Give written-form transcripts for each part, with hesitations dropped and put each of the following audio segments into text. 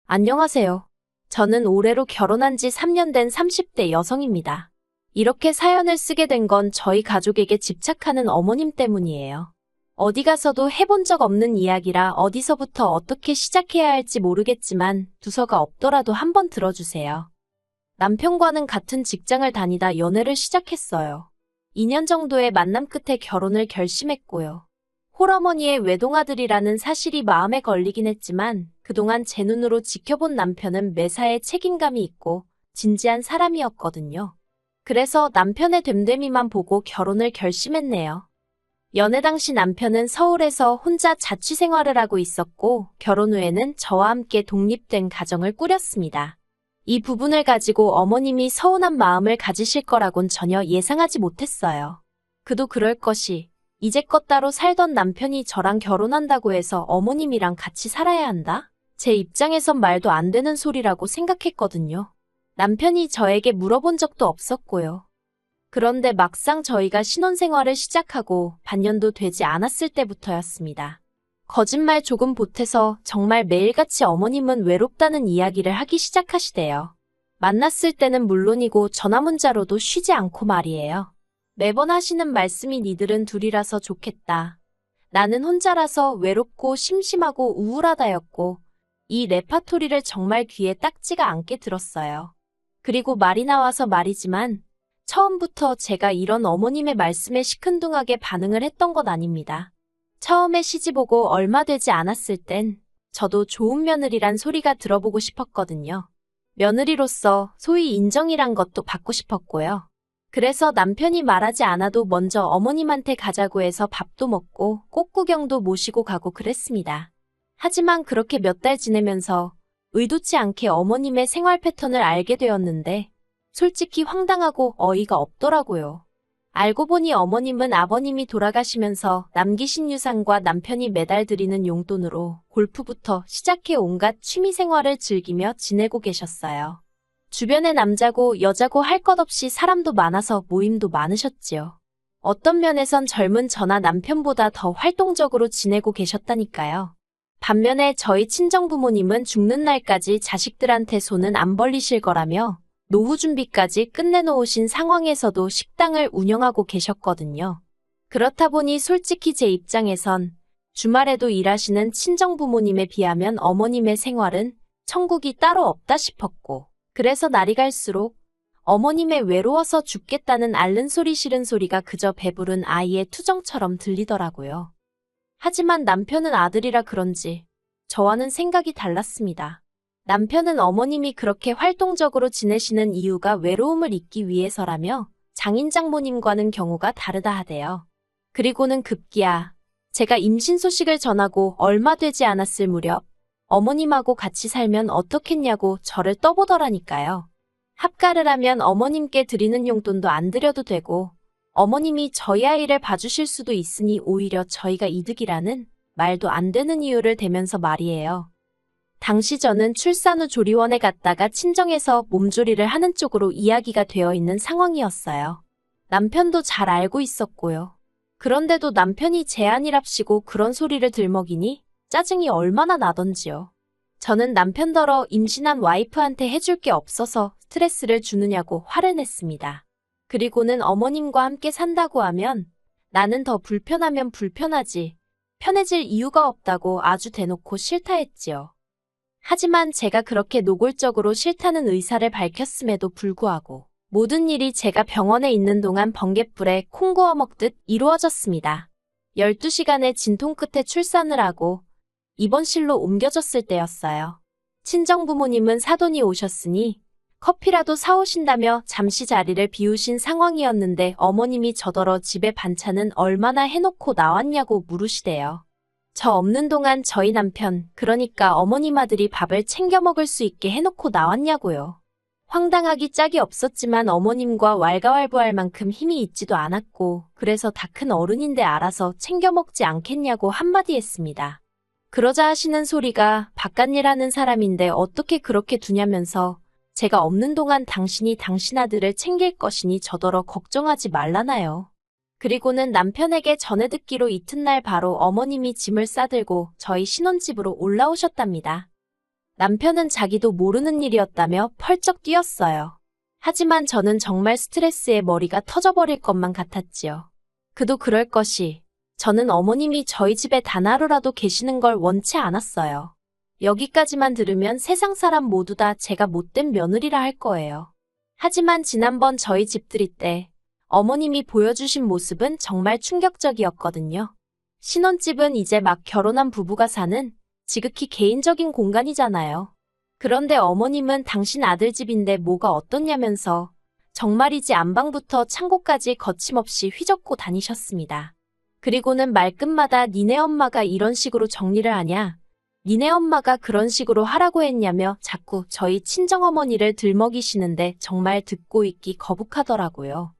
안녕하세요. 저는 올해로 결혼한 지 3년 된 30대 여성입니다. 이렇게 사연을 쓰게 된 건 저희 가족에게 집착하는 어머님 때문이에요. 어디 가서도 해본 적 없는 이야기라 어디서부터 어떻게 시작해야 할지 모르겠지만 두서가 없더라도 한번 들어주세요. 남편과는 같은 직장을 다니다 연애를 시작했어요. 2년 정도의 만남 끝에 결혼을 결심했고요. 홀어머니의 외동아들이라는 사실이 마음에 걸리긴 했지만 그동안 제 눈으로 지켜본 남편은 매사에 책임감이 있고 진지한 사람이었거든요. 그래서 남편의 됨됨이만 보고 결혼을 결심했네요. 연애 당시 남편은 서울에서 혼자 자취 생활을 하고 있었고 결혼 후에는 저와 함께 독립된 가정을 꾸렸습니다. 이 부분을 가지고 어머님이 서운한 마음을 가지실 거라곤 전혀 예상하지 못했어요. 그도 그럴 것이 이제껏 따로 살던 남편이 저랑 결혼한다고 해서 어머님이랑 같이 살아야 한다? 제 입장에선 말도 안 되는 소리라고 생각했거든요. 남편이 저에게 물어본 적도 없었고요. 그런데 막상 저희가 신혼생활을 시작하고 반년도 되지 않았을 때부터였습니다. 거짓말 조금 보태서 정말 매일같이 어머님은 외롭다는 이야기를 하기 시작하시대요. 만났을 때는 물론이고 전화 문자로도 쉬지 않고 말이에요. 매번 하시는 말씀이 니들은 둘이라서 좋겠다. 나는 혼자라서 외롭고 심심하고 우울하다였고 이 레파토리를 정말 귀에 딱지가 않게 들었어요. 그리고 말이 나와서 말이지만 처음부터 제가 이런 어머님의 말씀에 시큰둥하게 반응을 했던 건 아닙니다. 처음에 시집오고 얼마 되지 않았을 땐 저도 좋은 며느리란 소리가 들어보고 싶었거든요. 며느리로서 소위 인정이란 것도 받고 싶었고요. 그래서 남편이 말하지 않아도 먼저 어머님한테 가자고 해서 밥도 먹고 꽃구경도 모시고 가고 그랬습니다. 하지만 그렇게 몇 달 지내면서 의도치 않게 어머님의 생활 패턴을 알게 되었는데 솔직히 황당하고 어이가 없더라고요. 알고 보니 어머님은 아버님이 돌아가시면서 남기신 유산과 남편이 매달 드리는 용돈으로 골프부터 시작해 온갖 취미 생활을 즐기며 지내고 계셨어요. 주변에 남자고 여자고 할 것 없이 사람도 많아서 모임도 많으셨지요. 어떤 면에선 젊은 저나 남편보다 더 활동적으로 지내고 계셨다니까요. 반면에 저희 친정부모님은 죽는 날까지 자식들한테 손은 안 벌리실 거라며 노후 준비까지 끝내놓으신 상황에서도 식당을 운영하고 계셨거든요. 그렇다 보니 솔직히 제 입장에선 주말에도 일하시는 친정부모님에 비하면 어머님의 생활은 천국이 따로 없다 싶었고 그래서 날이 갈수록 어머님의 외로워서 죽겠다는 앓는 소리 싫은 소리가 그저 배부른 아이의 투정처럼 들리더라고요. 하지만 남편은 아들이라 그런지 저와는 생각이 달랐습니다. 남편은 어머님이 그렇게 활동적으로 지내시는 이유가 외로움을 잊기 위해서라며 장인 장모님과는 경우가 다르다 하대요. 그리고는 급기야 제가 임신 소식을 전하고 얼마 되지 않았을 무렵 어머님하고 같이 살면 어떻겠냐고 저를 떠보더라니까요. 합가를 하면 어머님께 드리는 용돈도 안 드려도 되고 어머님이 저희 아이를 봐주실 수도 있으니 오히려 저희가 이득이라는 말도 안 되는 이유를 대면서 말이에요. 당시 저는 출산 후 조리원에 갔다가 친정에서 몸조리를 하는 쪽으로 이야기가 되어 있는 상황이었어요. 남편도 잘 알고 있었고요. 그런데도 남편이 제안이랍시고 그런 소리를 들먹이니 짜증이 얼마나 나던지요. 저는 남편더러 임신한 와이프한테 해줄 게 없어서 스트레스를 주느냐고 화를 냈습니다. 그리고는 어머님과 함께 산다고 하면 나는 더 불편하면 불편하지 편해질 이유가 없다고 아주 대놓고 싫다 했지요. 하지만 제가 그렇게 노골적으로 싫다는 의사를 밝혔음에도 불구하고 모든 일이 제가 병원에 있는 동안 번갯불에 콩 구워 먹듯 이루어졌습니다. 12시간의 진통 끝에 출산을 하고 입원실로 옮겨졌을 때였어요. 친정부모님은 사돈이 오셨으니 커피라도 사오신다며 잠시 자리를 비우신 상황이었는데 어머님이 저더러 집에 반찬은 얼마나 해놓고 나왔냐고 물으시대요. 저 없는 동안 저희 남편, 그러니까 어머님 아들이 밥을 챙겨 먹을 수 있게 해놓고 나왔냐고요. 황당하기 짝이 없었지만 어머님과 왈가왈부할 만큼 힘이 있지도 않았고 그래서 다 큰 어른인데 알아서 챙겨 먹지 않겠냐고 한마디 했습니다. 그러자 하시는 소리가 바깥일 하는 사람인데 어떻게 그렇게 두냐면서 제가 없는 동안 당신이 당신 아들을 챙길 것이니 저더러 걱정하지 말라나요. 그리고는 남편에게 전해 듣기로 이튿날 바로 어머님이 짐을 싸들고 저희 신혼집으로 올라오셨답니다. 남편은 자기도 모르는 일이었다며 펄쩍 뛰었어요. 하지만 저는 정말 스트레스에 머리가 터져버릴 것만 같았지요. 그도 그럴 것이. 저는 어머님이 저희 집에 단 하루라도 계시는 걸 원치 않았어요. 여기까지만 들으면 세상 사람 모두 다 제가 못된 며느리라 할 거예요. 하지만 지난번 저희 집들이 때 어머님이 보여주신 모습은 정말 충격적이었거든요. 신혼집은 이제 막 결혼한 부부가 사는 지극히 개인적인 공간이잖아요. 그런데 어머님은 당신 아들 집인데 뭐가 어떻냐면서 정말이지 안방부터 창고까지 거침없이 휘젓고 다니셨습니다. 그리고는 말끝마다 니네 엄마가 이런 식으로 정리를 하냐? 니네 엄마가 그런 식으로 하라고 했냐며 자꾸 저희 친정어머니를 들먹이시는데 정말 듣고 있기 거북하더라고요.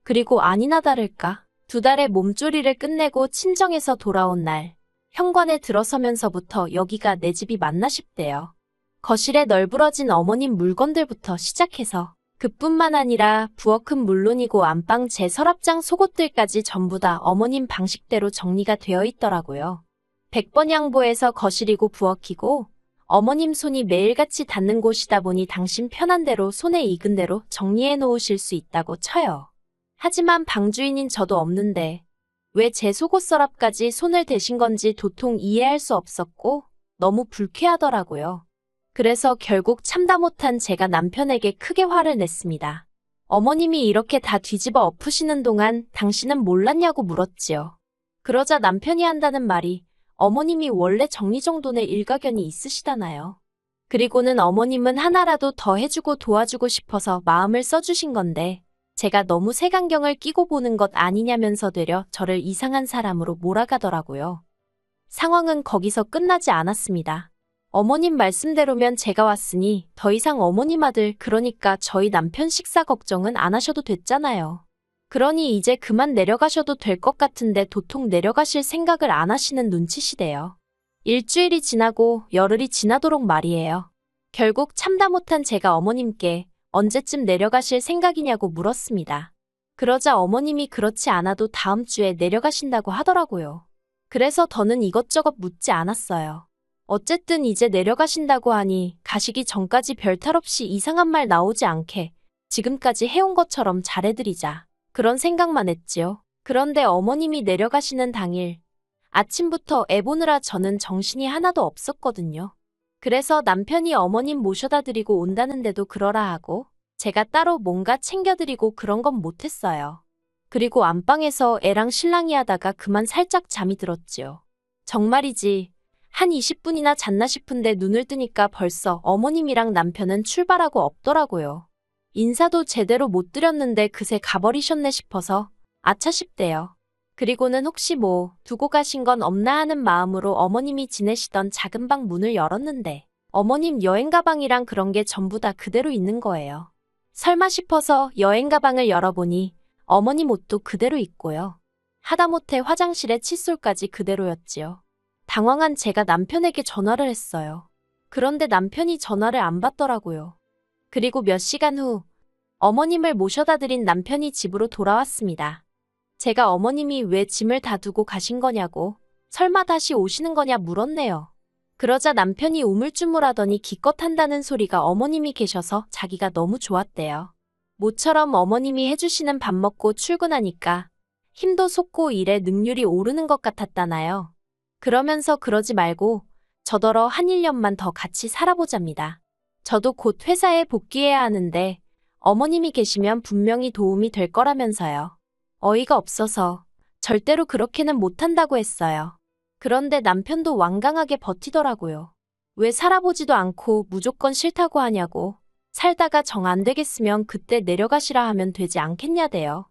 그리고 아니나 다를까 2달의 몸조리를 끝내고 친정에서 돌아온 날 현관에 들어서면서부터 여기가 내 집이 맞나 싶대요. 거실에 널브러진 어머님 물건들부터 시작해서 그뿐만 아니라 부엌은 물론이고 안방 제 서랍장 속옷들까지 전부 다 어머님 방식대로 정리가 되어 있더라고요. 100번 양보해서 거실이고 부엌이고 어머님 손이 매일같이 닿는 곳이다 보니 당신 편한 대로 손에 익은 대로 정리해 놓으실 수 있다고 쳐요. 하지만 방주인인 저도 없는데 왜 제 속옷 서랍까지 손을 대신 건지 도통 이해할 수 없었고 너무 불쾌하더라고요. 그래서 결국 참다 못한 제가 남편에게 크게 화를 냈습니다. 어머님이 이렇게 다 뒤집어 엎으시는 동안 당신은 몰랐냐고 물었지요. 그러자 남편이 한다는 말이 어머님이 원래 정리정돈에 일가견이 있으시다나요. 그리고는 어머님은 하나라도 더 해주고 도와주고 싶어서 마음을 써주신 건데 제가 너무 색안경을 끼고 보는 것 아니냐면서 되려 저를 이상한 사람으로 몰아가더라고요. 상황은 거기서 끝나지 않았습니다. 어머님 말씀대로면 제가 왔으니 더 이상 어머님 아들 그러니까 저희 남편 식사 걱정은 안 하셔도 됐잖아요. 그러니 이제 그만 내려가셔도 될 것 같은데 도통 내려가실 생각을 안 하시는 눈치시대요. 일주일이 지나고 열흘이 지나도록 말이에요. 결국 참다 못한 제가 어머님께 언제쯤 내려가실 생각이냐고 물었습니다. 그러자 어머님이 그렇지 않아도 다음 주에 내려가신다고 하더라고요. 그래서 더는 이것저것 묻지 않았어요. 어쨌든 이제 내려가신다고 하니 가시기 전까지 별탈 없이 이상한 말 나오지 않게 지금까지 해온 것처럼 잘해드리자. 그런 생각만 했지요. 그런데 어머님이 내려가시는 당일 아침부터 애 보느라 저는 정신이 하나도 없었거든요. 그래서 남편이 어머님 모셔다 드리고 온다는데도 그러라 하고 제가 따로 뭔가 챙겨드리고 그런 건 못했어요. 그리고 안방에서 애랑 신랑이 하다가 그만 살짝 잠이 들었지요. 정말이지 한 20분이나 잤나 싶은데 눈을 뜨니까 벌써 어머님이랑 남편은 출발하고 없더라고요. 인사도 제대로 못 드렸는데 그새 가버리셨네 싶어서 아차 싶대요. 그리고는 혹시 뭐 두고 가신 건 없나 하는 마음으로 어머님이 지내시던 작은 방 문을 열었는데 어머님 여행 가방이랑 그런 게 전부 다 그대로 있는 거예요. 설마 싶어서 여행 가방을 열어보니 어머님 옷도 그대로 있고요. 하다못해 화장실에 칫솔까지 그대로였지요. 당황한 제가 남편에게 전화를 했어요. 그런데 남편이 전화를 안 받더라고요. 그리고 몇 시간 후 어머님을 모셔다 드린 남편이 집으로 돌아왔습니다. 제가 어머님이 왜 짐을 다 두고 가신 거냐고 설마 다시 오시는 거냐 물었네요. 그러자 남편이 우물쭈물하더니 기껏 한다는 소리가 어머님이 계셔서 자기가 너무 좋았대요. 모처럼 어머님이 해주시는 밥 먹고 출근하니까 힘도 솟고 일에 능률이 오르는 것 같았다나요. 그러면서 그러지 말고 저더러 한 1년만 더 같이 살아보잡니다. 저도 곧 회사에 복귀해야 하는데 어머님이 계시면 분명히 도움이 될 거라면서요. 어이가 없어서 절대로 그렇게는 못한다고 했어요. 그런데 남편도 완강하게 버티더라고요. 왜 살아보지도 않고 무조건 싫다고 하냐고. 살다가 정 안 되겠으면 그때 내려가시라 하면 되지 않겠냐대요.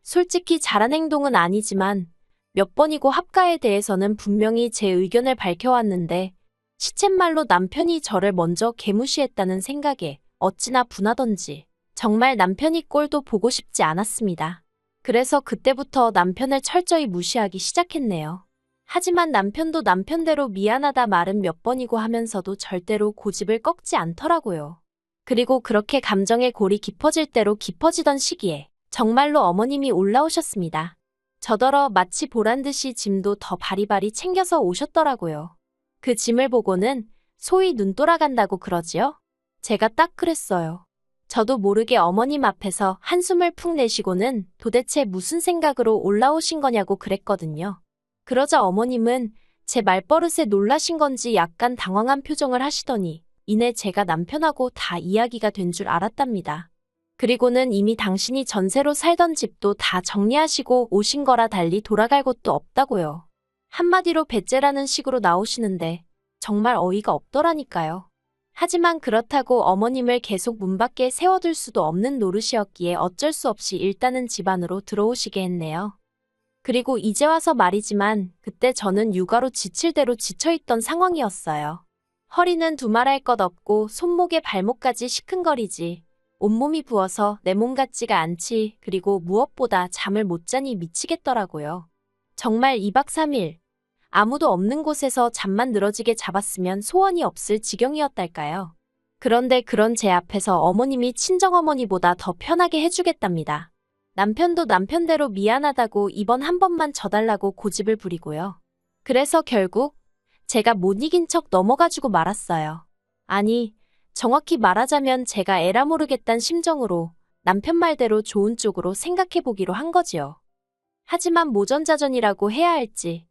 솔직히 잘한 행동은 아니지만 몇 번이고 합가에 대해서는 분명히 제 의견을 밝혀왔는데 시쳇말로 남편이 저를 먼저 개무시했다는 생각에 어찌나 분하던지 정말 남편이 꼴도 보고 싶지 않았습니다. 그래서 그때부터 남편을 철저히 무시하기 시작했네요. 하지만 남편도 남편대로 미안하다 말은 몇 번이고 하면서도 절대로 고집을 꺾지 않더라고요. 그리고 그렇게 감정의 골이 깊어질 대로 깊어지던 시기에 정말로 어머님이 올라오셨습니다. 저더러 마치 보란듯이 짐도 더 바리바리 챙겨서 오셨더라고요. 그 짐을 보고는 소위 눈 돌아간다고 그러지요? 제가 딱 그랬어요. 저도 모르게 어머님 앞에서 한숨을 푹 내쉬고는 도대체 무슨 생각으로 올라오신 거냐고 그랬거든요. 그러자 어머님은 제 말버릇에 놀라신 건지 약간 당황한 표정을 하시더니 이내 제가 남편하고 다 이야기가 된 줄 알았답니다. 그리고는 이미 당신이 전세로 살던 집도 다 정리하시고 오신 거라 달리 돌아갈 곳도 없다고요. 한마디로 배째라는 식으로 나오시는데 정말 어이가 없더라니까요. 하지만 그렇다고 어머님을 계속 문 밖에 세워둘 수도 없는 노릇이었기에 어쩔 수 없이 일단은 집 안으로 들어오시게 했네요. 그리고 이제 와서 말이지만 그때 저는 육아로 지칠 대로 지쳐있던 상황이었어요. 허리는 두말할 것 없고 손목에 발목까지 시큰거리지. 온몸이 부어서 내 몸 같지가 않지. 그리고 무엇보다 잠을 못 자니 미치겠더라고요. 정말 2박 3일 아무도 없는 곳에서 잠만 늘어지게 잡았으면 소원이 없을 지경이었달까요. 그런데 그런 제 앞에서 어머님이 친정어머니보다 더 편하게 해주겠답니다. 남편도 남편대로 미안하다고 이번 한 번만 져달라고 고집을 부리고요. 그래서 결국 제가 못 이긴 척 넘어가지고 말았어요. 아니, 정확히 말하자면 제가 에라 모르겠단 심정으로 남편 말대로 좋은 쪽으로 생각해보기로 한 거지요. 하지만 모전자전이라고 해야 할지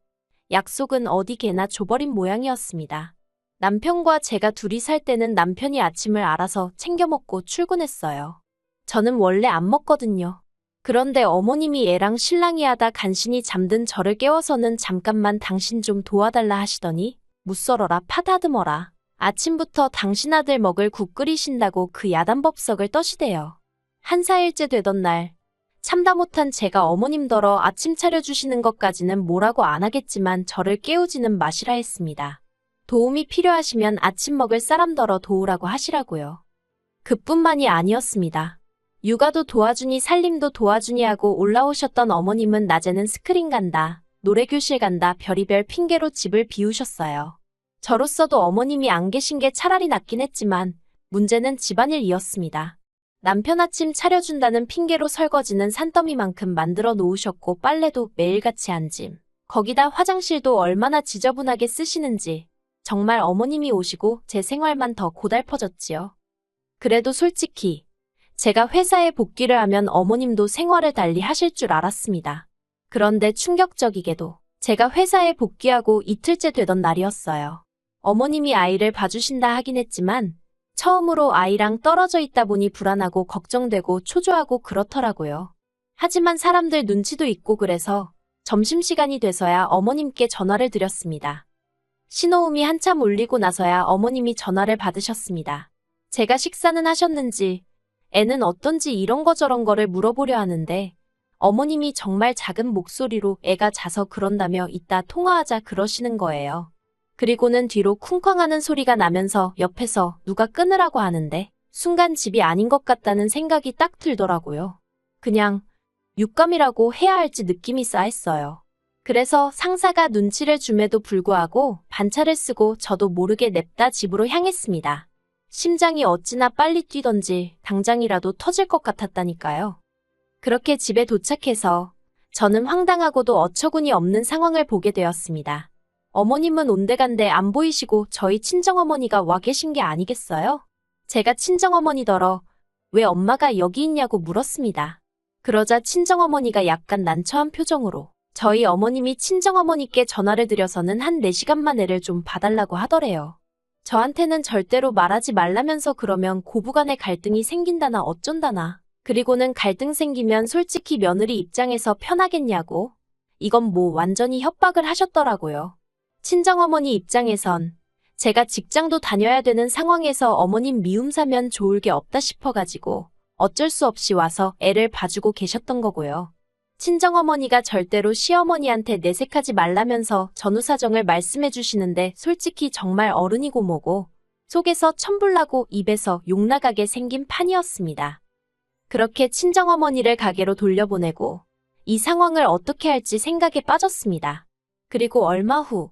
약속은 어디 개나 줘버린 모양이었습니다. 남편과 제가 둘이 살 때는 남편이 아침을 알아서 챙겨 먹고 출근했어요. 저는 원래 안 먹거든요. 그런데 어머님이 애랑 신랑이 하다 간신히 잠든 저를 깨워서는 잠깐만 당신 좀 도와달라 하시더니 무썰어라 파다듬어라. 아침부터 당신 아들 먹을 국 끓이신다고 그 야단법석을 떠시대요. 한 4일째 되던 날 참다 못한 제가 어머님더러 아침 차려주시는 것까지는 뭐라고 안 하겠지만 저를 깨우지는 마시라 했습니다. 도움이 필요하시면 아침 먹을 사람더러 도우라고 하시라고요. 그뿐만이 아니었습니다. 육아도 도와주니 살림도 도와주니 하고 올라오셨던 어머님은 낮에는 스크린 간다, 노래교실 간다 별의별 핑계로 집을 비우셨어요. 저로서도 어머님이 안 계신 게 차라리 낫긴 했지만 문제는 집안일이었습니다. 남편 아침 차려준다는 핑계로 설거지는 산더미만큼 만들어 놓으셨고 빨래도 매일같이 한 짐. 거기다 화장실도 얼마나 지저분하게 쓰시는지 정말 어머님이 오시고 제 생활만 더 고달퍼졌지요. 그래도 솔직히 제가 회사에 복귀를 하면 어머님도 생활을 달리 하실 줄 알았습니다. 그런데 충격적이게도 제가 회사에 복귀하고 이틀째 되던 날이었어요. 어머님이 아이를 봐주신다 하긴 했지만 처음으로 아이랑 떨어져 있다 보니 불안하고 걱정되고 초조하고 그렇더라고요. 하지만 사람들 눈치도 있고 그래서 점심시간이 돼서야 어머님께 전화를 드렸습니다. 신호음이 한참 울리고 나서야 어머님이 전화를 받으셨습니다. 제가 식사는 하셨는지, 애는 어떤지 이런 거 저런 거를 물어보려 하는데 어머님이 정말 작은 목소리로 애가 자서 그런다며 이따 통화하자 그러시는 거예요. 그리고는 뒤로 쿵쾅하는 소리가 나면서 옆에서 누가 끊으라고 하는데 순간 집이 아닌 것 같다는 생각이 딱 들더라고요. 그냥 육감이라고 해야 할지 느낌이 싸했어요. 그래서 상사가 눈치를 줌에도 불구하고 반차를 쓰고 저도 모르게 냅다 집으로 향했습니다. 심장이 어찌나 빨리 뛰던지 당장이라도 터질 것 같았다니까요. 그렇게 집에 도착해서 저는 황당하고도 어처구니 없는 상황을 보게 되었습니다. 어머님은 온데간데 안 보이시고 저희 친정어머니가 와 계신 게 아니겠어요? 제가 친정어머니더러 왜 엄마가 여기 있냐고 물었습니다. 그러자 친정어머니가 약간 난처한 표정으로 저희 어머님이 친정어머니께 전화를 드려서는 한 4시간만 애를 좀 봐달라고 하더래요. 저한테는 절대로 말하지 말라면서 그러면 고부간의 갈등이 생긴다나 어쩐다나. 그리고는 갈등 생기면 솔직히 며느리 입장에서 편하겠냐고. 이건 뭐 완전히 협박을 하셨더라고요. 친정어머니 입장에선 제가 직장도 다녀야 되는 상황에서 어머님 미움 사면 좋을 게 없다 싶어가지고 어쩔 수 없이 와서 애를 봐주고 계셨던 거고요. 친정어머니가 절대로 시어머니한테 내색하지 말라면서 전후 사정을 말씀해 주시는데 솔직히 정말 어른이고 뭐고 속에서 천불나고 입에서 욕 나가게 생긴 판이었습니다. 그렇게 친정어머니를 가게로 돌려보내고 이 상황을 어떻게 할지 생각에 빠졌습니다. 그리고 얼마 후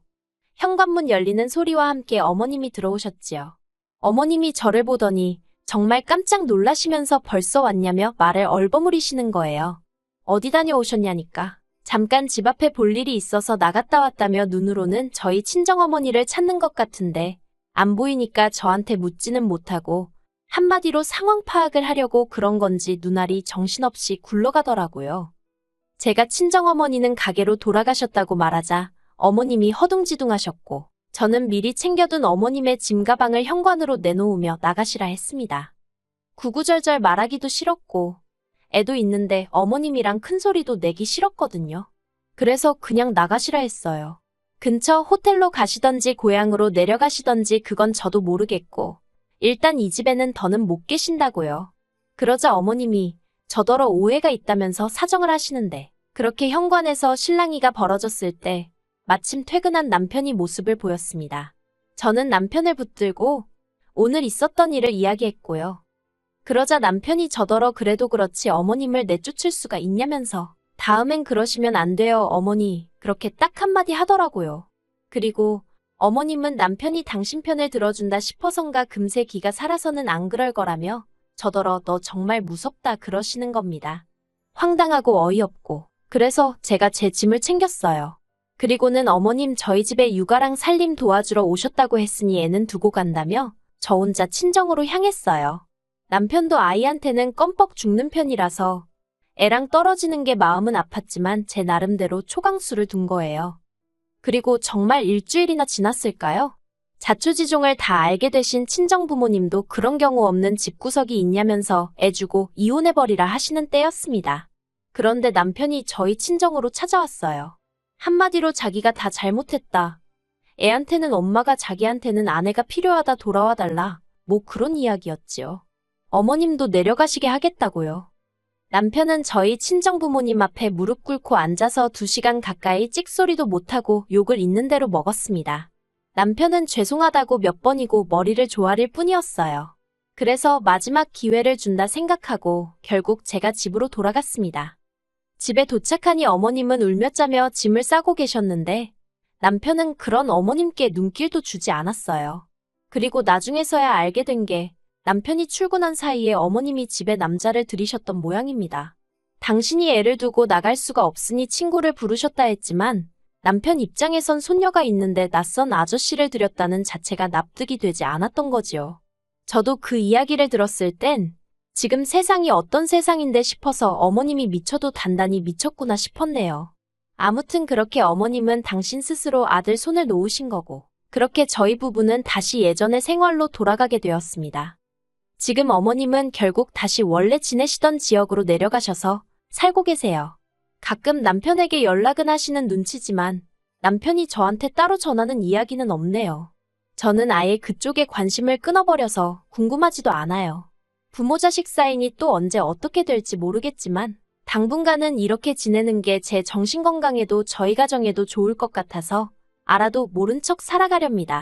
현관문 열리는 소리와 함께 어머님이 들어오셨지요. 어머님이 저를 보더니 정말 깜짝 놀라시면서 벌써 왔냐며 말을 얼버무리시는 거예요. 어디 다녀오셨냐니까. 잠깐 집 앞에 볼 일이 있어서 나갔다 왔다며 눈으로는 저희 친정어머니를 찾는 것 같은데 안 보이니까 저한테 묻지는 못하고 한마디로 상황 파악을 하려고 그런 건지 눈알이 정신없이 굴러가더라고요. 제가 친정어머니는 가게로 돌아가셨다고 말하자 어머님이 허둥지둥하셨고 저는 미리 챙겨둔 어머님의 짐 가방을 현관으로 내놓으며 나가시라 했습니다. 구구절절 말하기도 싫었고 애도 있는데 어머님이랑 큰 소리도 내기 싫었거든요. 그래서 그냥 나가시라 했어요. 근처 호텔로 가시던지 고향으로 내려가시던지 그건 저도 모르겠고 일단 이 집에는 더는 못 계신다고요. 그러자 어머님이 저더러 오해가 있다면서 사정을 하시는데 그렇게 현관에서 실랑이가 벌어졌을 때 마침 퇴근한 남편이 모습을 보였습니다. 저는 남편을 붙들고 오늘 있었던 일을 이야기했고요. 그러자 남편이 저더러 그래도 그렇지 어머님을 내쫓을 수가 있냐면서 다음엔 그러시면 안 돼요 어머니 그렇게 딱 한마디 하더라고요. 그리고 어머님은 남편이 당신 편을 들어준다 싶어선가 금세 기가 살아서는 안 그럴 거라며 저더러 너 정말 무섭다 그러시는 겁니다. 황당하고 어이없고 그래서 제가 제 짐을 챙겼어요. 그리고는 어머님 저희 집에 육아랑 살림 도와주러 오셨다고 했으니 애는 두고 간다며 저 혼자 친정으로 향했어요. 남편도 아이한테는 껌뻑 죽는 편이라서 애랑 떨어지는 게 마음은 아팠지만 제 나름대로 초강수를 둔 거예요. 그리고 정말 일주일이나 지났을까요? 자초지종을 다 알게 되신 친정부모님도 그런 경우 없는 집구석이 있냐면서 애 주고 이혼해버리라 하시는 때였습니다. 그런데 남편이 저희 친정으로 찾아왔어요. 한마디로 자기가 다 잘못했다. 애한테는 엄마가 자기한테는 아내가 필요하다 돌아와달라. 뭐 그런 이야기였지요. 어머님도 내려가시게 하겠다고요. 남편은 저희 친정부모님 앞에 무릎 꿇고 앉아서 2시간 가까이 찍소리도 못하고 욕을 있는 대로 먹었습니다. 남편은 죄송하다고 몇 번이고 머리를 조아릴 뿐이었어요. 그래서 마지막 기회를 준다 생각하고 결국 제가 집으로 돌아갔습니다. 집에 도착하니 어머님은 울며 짜며 짐을 싸고 계셨는데 남편은 그런 어머님께 눈길도 주지 않았어요. 그리고 나중에서야 알게 된 게 남편이 출근한 사이에 어머님이 집에 남자를 들이셨던 모양입니다. 당신이 애를 두고 나갈 수가 없으니 친구를 부르셨다 했지만 남편 입장에선 손녀가 있는데 낯선 아저씨를 들였다는 자체가 납득이 되지 않았던 거지요. 저도 그 이야기를 들었을 땐 지금 세상이 어떤 세상인데 싶어서 어머님이 미쳐도 단단히 미쳤구나 싶었네요. 아무튼 그렇게 어머님은 당신 스스로 아들 손을 놓으신 거고 그렇게 저희 부부는 다시 예전의 생활로 돌아가게 되었습니다. 지금 어머님은 결국 다시 원래 지내시던 지역으로 내려가셔서 살고 계세요. 가끔 남편에게 연락은 하시는 눈치지만 남편이 저한테 따로 전하는 이야기는 없네요. 저는 아예 그쪽에 관심을 끊어버려서 궁금하지도 않아요. 부모 자식 사이니 또 언제 어떻게 될지 모르겠지만 당분간은 이렇게 지내는 게 제 정신건강에도 저희 가정에도 좋을 것 같아서 알아도 모른 척 살아가렵니다.